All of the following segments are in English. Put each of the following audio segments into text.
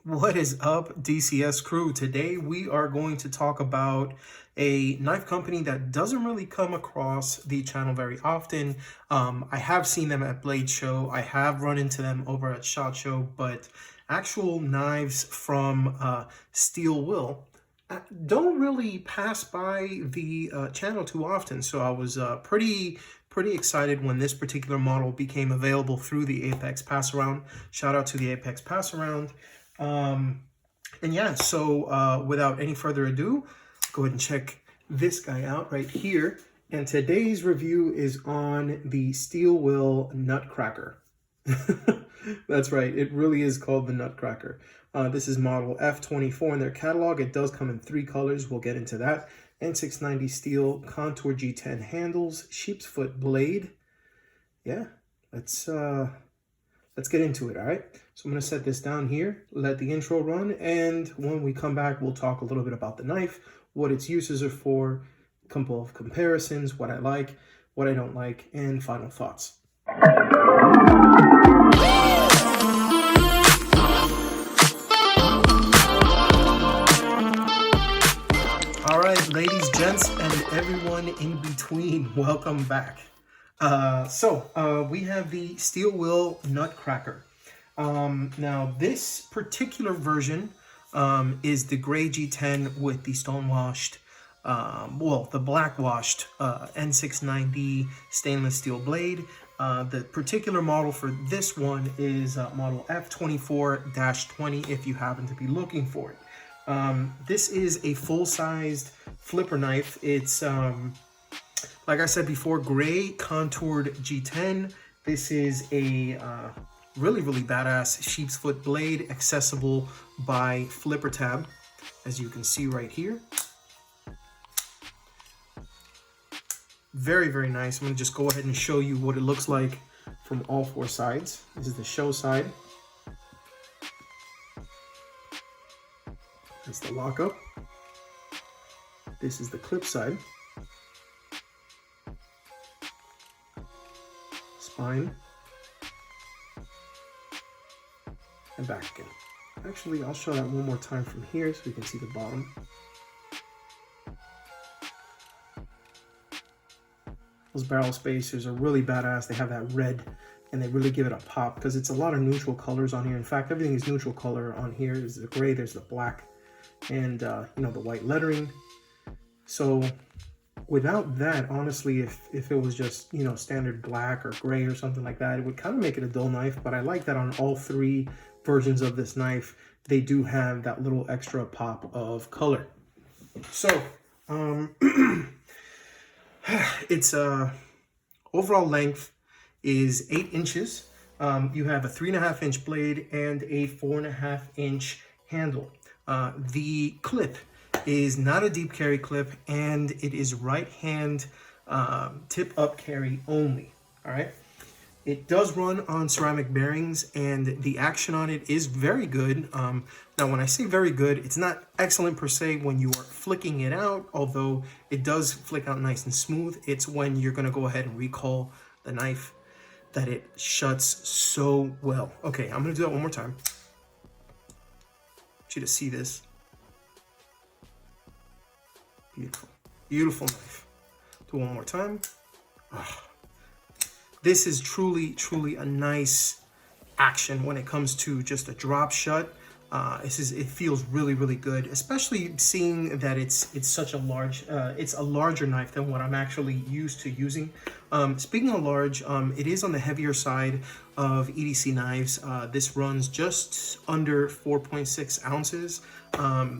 What is up, DCS Crew? Today we are going to talk about a knife company that doesn't really come across the channel very often. I have seen them at Blade Show. I have run into them over at SHOT Show, but actual knives from Steel Will don't really pass by the channel too often. So I was pretty excited when this particular model became available through the Apex Pass Around. Shout out to the Apex Pass Around. And yeah, so without any further ado, go ahead and check this guy out right here. And today's review is on the Steel Will Nutcracker. That's right, it really is called the Nutcracker. This is model F24 in their catalog. It does come in 3 colors. We'll get into that. N690 steel, contour G10 handles, sheep's foot blade. Yeah, let's get into it, all right? So I'm going to set this down here, let the intro run, and when we come back, we'll talk a little bit about the knife, what its uses are for, a couple of comparisons, what I like, what I don't like, and final thoughts. All right, ladies, gents, and everyone in between, welcome back. We have the Steel Will Nutcracker. Now, this particular version is the gray G10 with the stonewashed, the black-washed N690 stainless steel blade. The particular model for this one is model F24-20 if you happen to be looking for it. This is a full-sized flipper knife. It's like I said before, gray contoured G10. This is a really badass sheep's foot blade, accessible by flipper tab, as you can see right here. Very nice. I'm gonna just go ahead and show you what it looks like from all 4 sides. This is the show side. That's the lockup. This is the clip side. Spine. And back again. Actually, I'll show that one more time from here so you can see the bottom. Those barrel spacers are really badass. They have that red and they really give it a pop because it's a lot of neutral colors on here. In fact, everything is neutral color on here. There's the gray, there's the black, and the white lettering. So without that, honestly, if it was just standard black or gray or something like that, it would kind of make it a dull knife. But I like that on all 3 versions of this knife, they do have that little extra pop of color. So its overall length is 8 inches. You have a 3.5-inch blade and a 4.5-inch handle. The clip is not a deep carry clip, and it is right hand tip up carry only. All right. It does run on ceramic bearings, and the action on it is very good. Now, when I say very good, it's not excellent per se when you are flicking it out, although it does flick out nice and smooth. It's when you're going to go ahead and recall the knife that it shuts so well. Okay, I'm going to do that one more time. I want you to see this. Beautiful knife. Do one more time. Oh. This is truly a nice action when it comes to just a drop shut. It feels really good, especially seeing that it's such a large, it's a larger knife than what I'm actually used to using. Speaking of large, it is on the heavier side of EDC knives. This runs just under 4.6 ounces.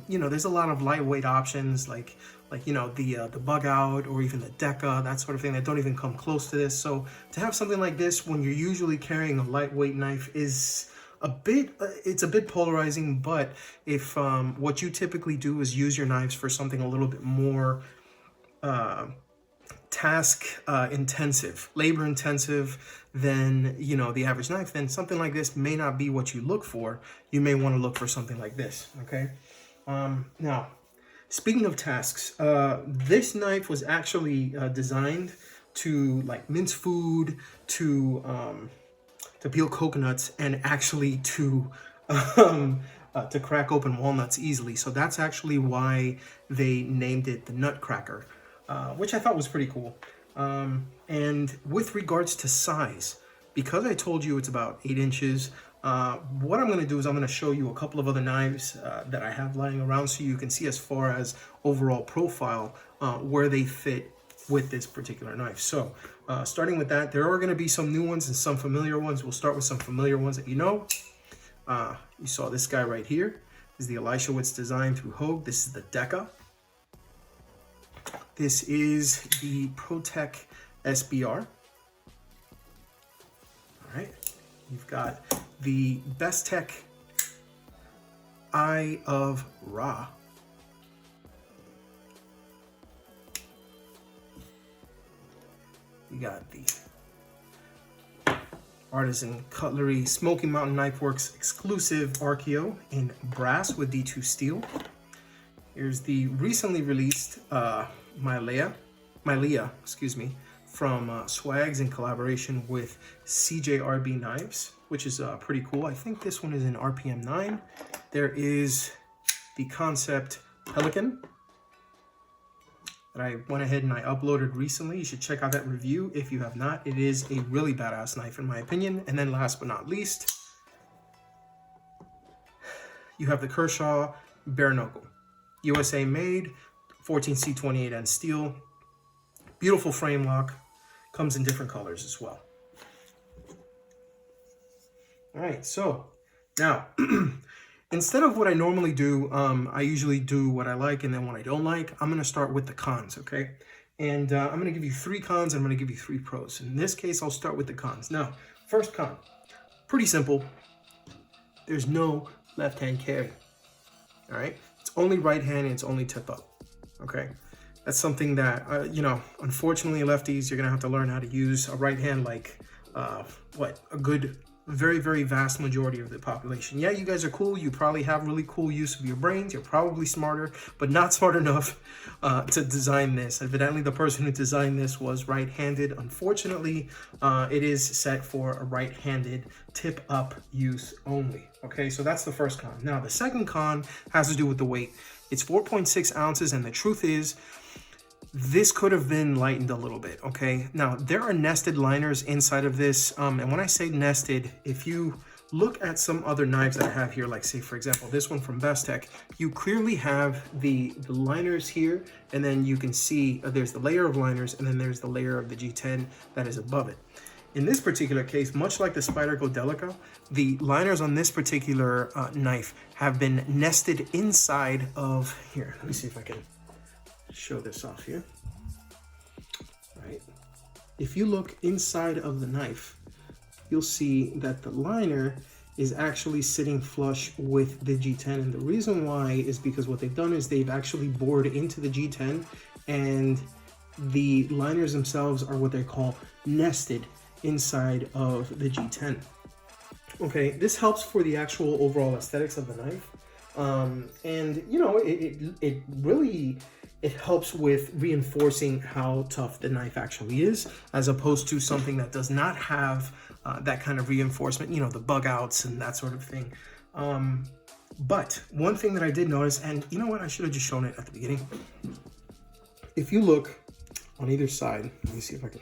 There's a lot of lightweight options like the bug out or even the Deca, that sort of thing, that don't even come close to this. So to have something like this when you're usually carrying a lightweight knife is it's a bit polarizing. But if what you typically do is use your knives for something a little bit more task intensive, labor intensive than the average knife, then something like this may not be what you look for. You may want to look for something like this. Okay. Now, speaking of tasks, this knife was actually designed to mince food, to peel coconuts, and actually to to crack open walnuts easily. So that's actually why they named it the Nutcracker, which I thought was pretty cool. And with regards to size, because I told you it's about 8 inches, what I'm going to do is I'm going to show you a couple of other knives that I have lying around so you can see as far as overall profile where they fit with this particular knife. So starting with that, there are going to be some new ones and some familiar ones. We'll start with some familiar ones that you know. You saw this guy right here. This is the Elishewitz design through Hogue. This is the Deca. This is the ProTech SBR. All right. You've got the Bestech Eye of Ra. You got the Artisan Cutlery Smoky Mountain Knife Works exclusive Archeo in brass with D2 steel. Here's the recently released Milea, excuse me, from Swags in collaboration with CJRB Knives, which is pretty cool. I think this one is in RPM 9. There is the Concept Pelican that I went ahead and I uploaded recently. You should check out that review if you have not. It is a really badass knife in my opinion. And then last but not least, you have the Kershaw Bare Knuckle. USA made, 14C28N steel. Beautiful frame lock. Comes in different colors as well. All right, so now instead of what I normally do, I usually do what I like and then what I don't like. I'm going to start with the cons, okay? And I'm going to give you 3 cons and I'm going to give you 3 pros. In this case, I'll start with the cons. Now, first con, pretty simple. There's no left-hand carry, all right? It's only right hand and it's only tip up, okay? That's something that, you know, unfortunately, lefties, you're going to have to learn how to use a right hand like, a good, very, very vast majority of the population. Yeah, you guys are cool. You probably have really cool use of your brains. You're probably smarter, but not smart enough to design this. Evidently, the person who designed this was right-handed. Unfortunately, it is set for a right-handed tip-up use only. Okay, so that's the first con. Now, the second con has to do with the weight. It's 4.6 ounces, and the truth is, this could have been lightened a little bit, okay? Now, there are nested liners inside of this, and when I say nested, if you look at some other knives that I have here, like say, for example, this one from Bestech, you clearly have the liners here, and then you can see there's the layer of liners, and then there's the layer of the G10 that is above it. In this particular case, much like the Spyderco Delica, the liners on this particular knife have been nested inside of, here, let me see if I can show this off here. All right. If you look inside of the knife, you'll see that the liner is actually sitting flush with the G10. And the reason why is because what they've done is they've actually bored into the G10, and the liners themselves are what they call nested inside of the G10. Okay, this helps for the actual overall aesthetics of the knife. And you know, it really helps with reinforcing how tough the knife actually is, as opposed to something that does not have that kind of reinforcement, you know, the bug outs and that sort of thing. But one thing that I did notice, and you know what, I should have just shown it at the beginning. If you look on either side, let me see if I can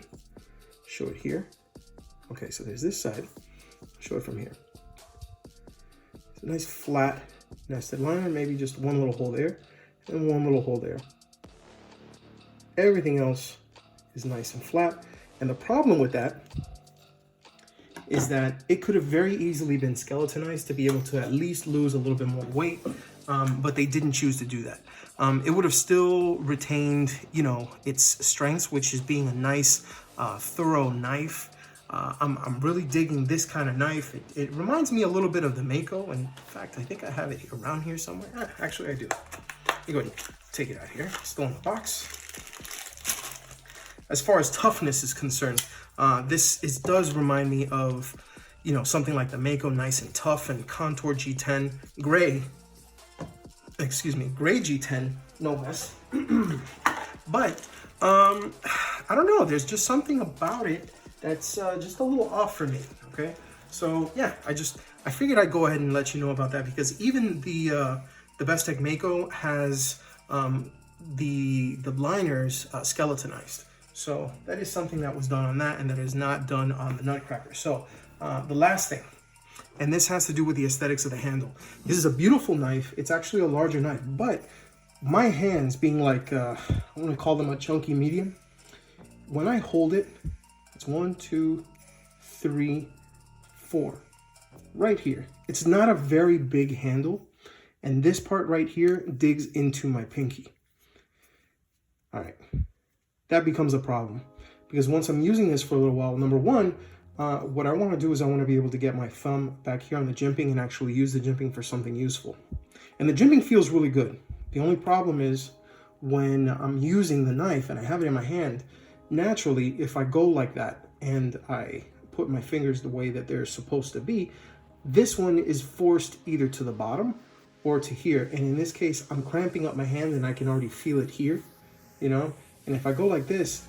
show it here. Okay, so there's this side. I'll show it from here. It's a nice flat nested liner, maybe just one little hole there and one little hole there. Everything else is nice and flat. And the problem with that is that it could have very easily been skeletonized to be able to at least lose a little bit more weight, but they didn't choose to do that. It would have still retained, you know, its strengths, which is being a nice, thorough knife. I'm really digging this kind of knife. It reminds me a little bit of the Mako. In fact, I think I have it around here somewhere. Actually, I do. Let me go ahead and take it out here. Still in the box. As far as toughness is concerned, this does remind me of, you know, something like the Mako, nice and tough, and Contour G10, gray G10, no less. But I don't know, there's just something about it that's just a little off for me, okay? So yeah, I figured I'd go ahead and let you know about that, because even the Best Tech Mako has the liners skeletonized. So that is something that was done on that, and that is not done on the Nutcracker. So the last thing, and this has to do with the aesthetics of the handle. This is a beautiful knife. It's actually a larger knife, but my hands being like, I want to call them a chunky medium. When I hold it, it's 1, 2, 3, 4, right here. It's not a very big handle, and this part right here digs into my pinky. All right, that becomes a problem, because once I'm using this for a little while, number one, what I want to do is I want to be able to get my thumb back here on the jimping and actually use the jimping for something useful. And the jimping feels really good. The only problem is when I'm using the knife and I have it in my hand, naturally, if I go like that and I put my fingers the way that they're supposed to be, this one is forced either to the bottom or to here. And in this case, I'm cramping up my hand and I can already feel it here, you know? And if I go like this,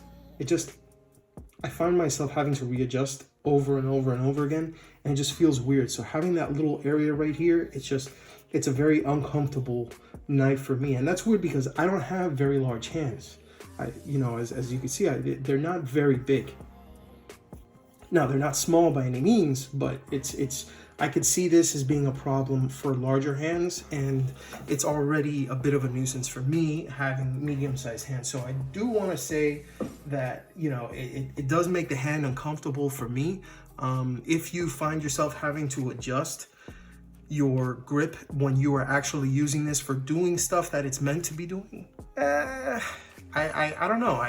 I find myself having to readjust over and over and over again, and it just feels weird. So having that little area right here, it's a very uncomfortable knife for me. And that's weird because I don't have very large hands. You know, as you can see, they're not very big. Now, they're not small by any means, but I could see this as being a problem for larger hands, and it's already a bit of a nuisance for me having medium-sized hands. So I do want to say that, you know, it does make the hand uncomfortable for me. If you find yourself having to adjust your grip when you are actually using this for doing stuff that it's meant to be doing, I don't know.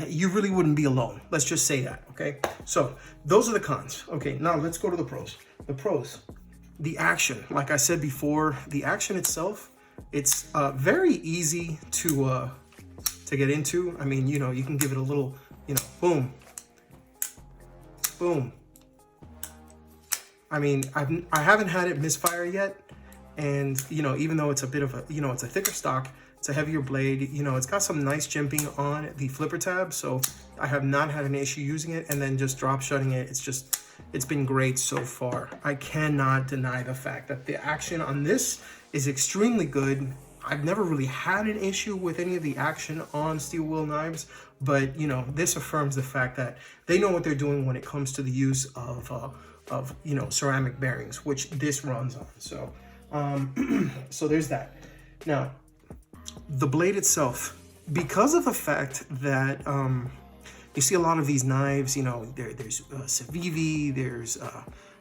You really wouldn't be alone. Let's just say that, okay? So those are the cons. Okay, now let's go to the pros. The pros, the action. Like I said before, the action itself, it's very easy to get into. I mean, you know, you can give it a little, you know, boom, boom. I mean, I haven't had it misfire yet, and you know, even though it's a bit of a, you know, it's a thicker stock, it's a heavier blade, you know, it's got some nice jimping on the flipper tab, so I have not had an issue using it. And then just drop shutting it, it's been great so far. I cannot deny the fact that the action on this is extremely good. I've never really had an issue with any of the action on steel wheel knives, but you know, this affirms the fact that they know what they're doing when it comes to the use of you know, ceramic bearings, which this runs on. So so there's that. Now, the blade itself, because of the fact that you see a lot of these knives, you know, there's Civivi, there's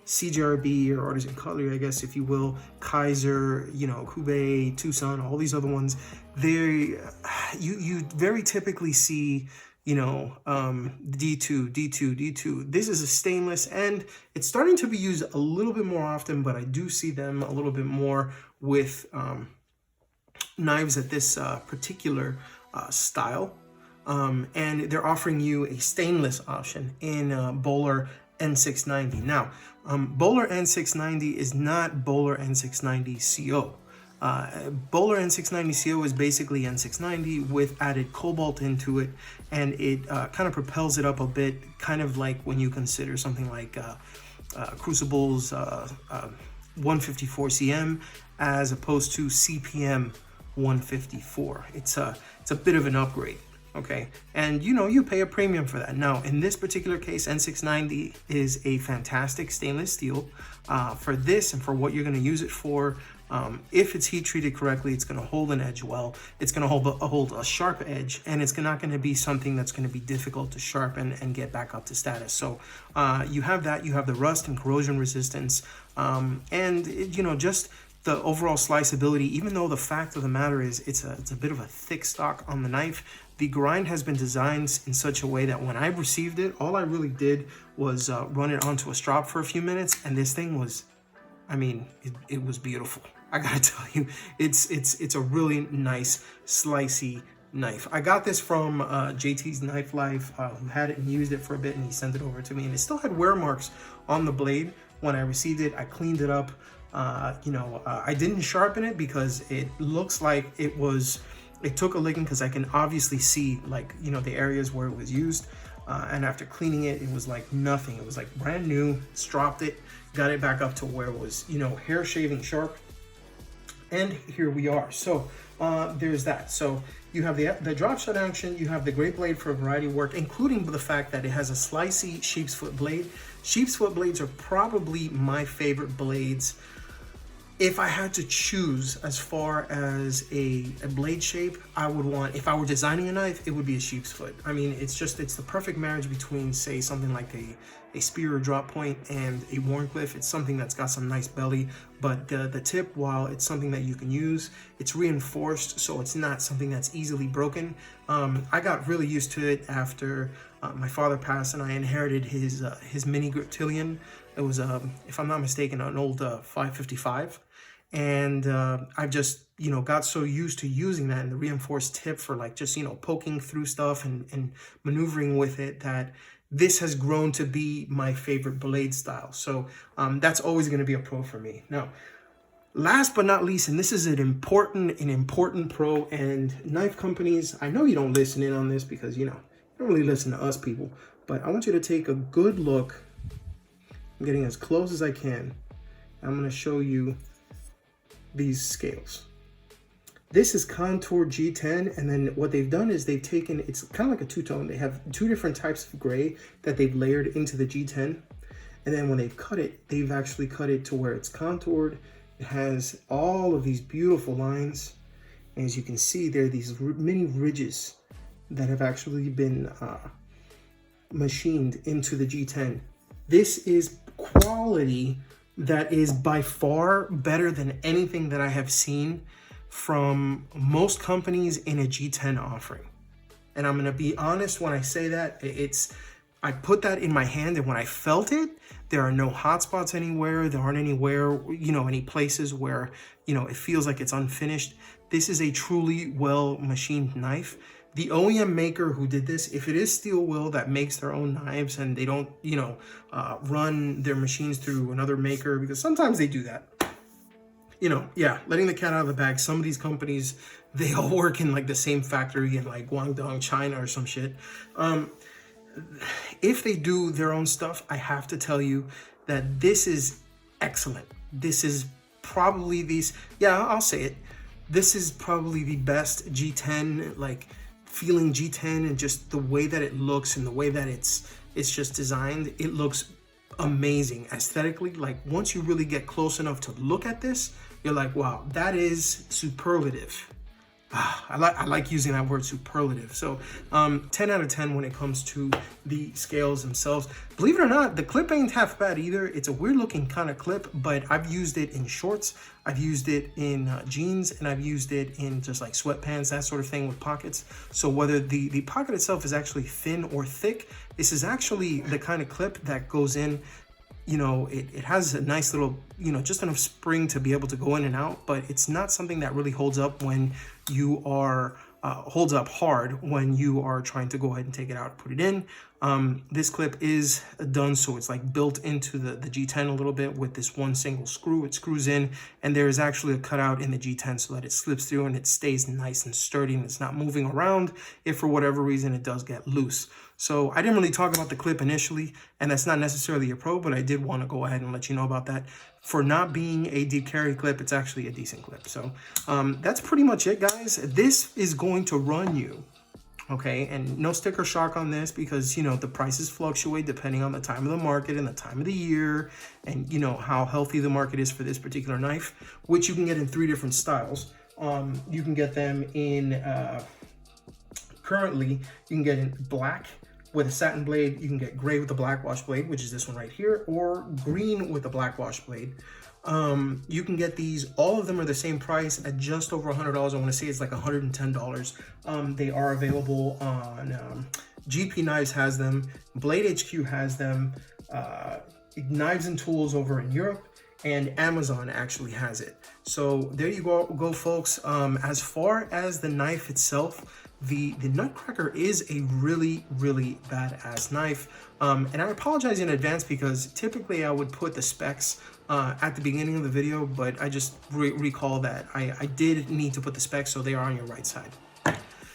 CJRB, or Artisan Cutlery, I guess, if you will, Kizer, you know, Kube, Tucson, all these other ones. You very typically see, you know, D2. This is a stainless, and it's starting to be used a little bit more often, but I do see them a little bit more with knives at this particular style. And they're offering you a stainless option in Bowler N690. Now, Bowler N690 is not Bowler N690 CO. Bowler N690 CO is basically N690 with added cobalt into it, and it kind of propels it up a bit, kind of like when you consider something like Crucible's 154 CM as opposed to CPM 154. It's a bit of an upgrade. Okay, and you know, you pay a premium for that. Now, in this particular case, N690 is a fantastic stainless steel for this and for what you're going to use it for. If it's heat treated correctly, it's going to hold an edge well. It's going to hold a sharp edge, and it's not going to be something that's going to be difficult to sharpen and get back up to status. So you have that. You have the rust and corrosion resistance, and you know, just the overall sliceability. Even though the fact of the matter is it's a bit of a thick stock on the knife, the grind has been designed in such a way that when I received it, all I really did was run it onto a strop for a few minutes, and this thing was, I mean, it was beautiful. I gotta tell you, it's a really nice slicey knife. I got this from JT's Knife Life, who had it and used it for a bit, and he sent it over to me, and it still had wear marks on the blade when I received it. I cleaned it up. You know, I didn't sharpen it because it looks like it took a licking, because I can obviously see, like, you know, the areas where it was used. and after cleaning it, it was like nothing. It was like brand new. Stropped it, got it back up to where it was, you know, hair shaving sharp. And here we are. So there's that. So you have the drop shot action, you have the great blade for a variety of work, including the fact that it has a slicey sheep's foot blade. Sheep's foot blades are probably my favorite blades. If I had to choose as far as a blade shape, I would want, if I were designing a knife, it would be a sheep's foot. I mean, it's the perfect marriage between, say, something like a spear or drop point and a Wharncliffe. It's something that's got some nice belly, but the tip, while it's something that you can use, it's reinforced, so it's not something that's easily broken. I got really used to it after my father passed, and I inherited his mini Griptilian. It was, if I'm not mistaken, an old 555. And I've just, you know, got so used to using that and the reinforced tip for like just, you know, poking through stuff and maneuvering with it, that this has grown to be my favorite blade style. So that's always going to be a pro for me. Now, last but not least, and this is an important pro, and knife companies, I know you don't listen in on this because, you know, you don't really listen to us people, but I want you to take a good look. I'm getting as close as I can. I'm going to show you these scales. This is Contour G10, and then what they've done is they've taken, it's kind of like a two-tone. They have two different types of gray that they've layered into the G10, and then when they've cut it, they've actually cut it to where it's contoured. It has all of these beautiful lines, and as you can see, there are these mini ridges that have actually been machined into the G10. This is quality that is by far better than anything that I have seen from most companies in a G10 offering. And I'm gonna be honest when I say that, I put that in my hand, and when I felt it, there are no hot spots anywhere. There aren't anywhere, you know, any places where, you know, it feels like it's unfinished. This is a truly well machined knife. The OEM maker who did this, if it is steel will that makes their own knives and they don't, you know, run their machines through another maker, because sometimes they do that. You know, yeah, letting the cat out of the bag. Some of these companies, they all work in like the same factory in like Guangdong, China or some shit. If they do their own stuff, I have to tell you that this is excellent. This is probably I'll say it. This is probably the best G10, like feeling G10, and just the way that it looks and the way that it's just designed. It looks amazing aesthetically. Like once you really get close enough to look at this, you're like, wow, that is superlative. I like using that word, superlative. So 10 out of 10 when it comes to the scales themselves. Believe it or not, the clip ain't half bad either. It's a weird looking kind of clip, but I've used it in shorts, I've used it in jeans, and I've used it in just like sweatpants, that sort of thing with pockets. So whether the pocket itself is actually thin or thick, this is actually the kind of clip that goes in. You know, it has a nice little, you know, just enough spring to be able to go in and out, but it's not something that really holds up when you are, holds up hard when you are trying to go ahead and take it out and put it in. This clip is done so it's like built into the G10 a little bit with this one single screw. It screws in, and there is actually a cutout in the G10 so that it slips through and it stays nice and sturdy and it's not moving around if for whatever reason it does get loose. So I didn't really talk about the clip initially, and that's not necessarily a pro, but I did want to go ahead and let you know about that. For not being a deep carry clip, it's actually a decent clip. So that's pretty much it, guys. This is going to run you, okay, and no sticker shock on this because, you know, the prices fluctuate depending on the time of the market and the time of the year and, you know, how healthy the market is for this particular knife, which you can get in 3 different styles. You can get them in, currently, you can get in black with a satin blade. You can get gray with a black wash blade, which is this one right here, or green with a black wash blade. You can get these, all of them are the same price at just over $100. I want to say it's like $110. They are available on GP Knives has them, Blade HQ has them, Knives and Tools over in Europe, and Amazon actually has it. So there you go folks. As far as the knife itself, the Nutcracker is a really badass knife, and I apologize in advance because typically I would put the specs at the beginning of the video, but I just recall that I did need to put the specs so they are on your right side.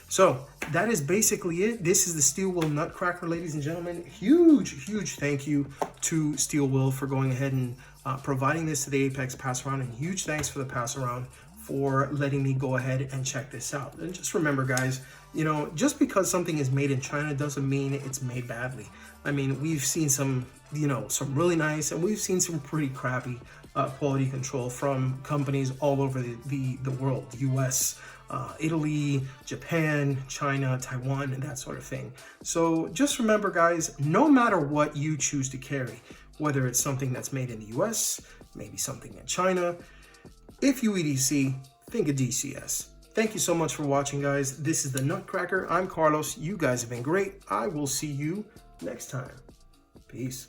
So that is basically it. This is the Steel Will Nutcracker, ladies and gentlemen. Huge thank you to Steel Will for going ahead and providing this to the Apex pass around, and huge thanks for the pass around for letting me go ahead and check this out. And just remember, guys, you know, just because something is made in China doesn't mean it's made badly. I mean, we've seen some, you know, some really nice, and we've seen some pretty crappy quality control from companies all over the world, US, Italy, Japan, China, Taiwan, and that sort of thing. So just remember, guys, no matter what you choose to carry, whether it's something that's made in the US, maybe something in China, if you EDC, think of DCS. Thank you so much for watching, guys. This is the Nutcracker. I'm Carlos. You guys have been great. I will see you next time. Peace.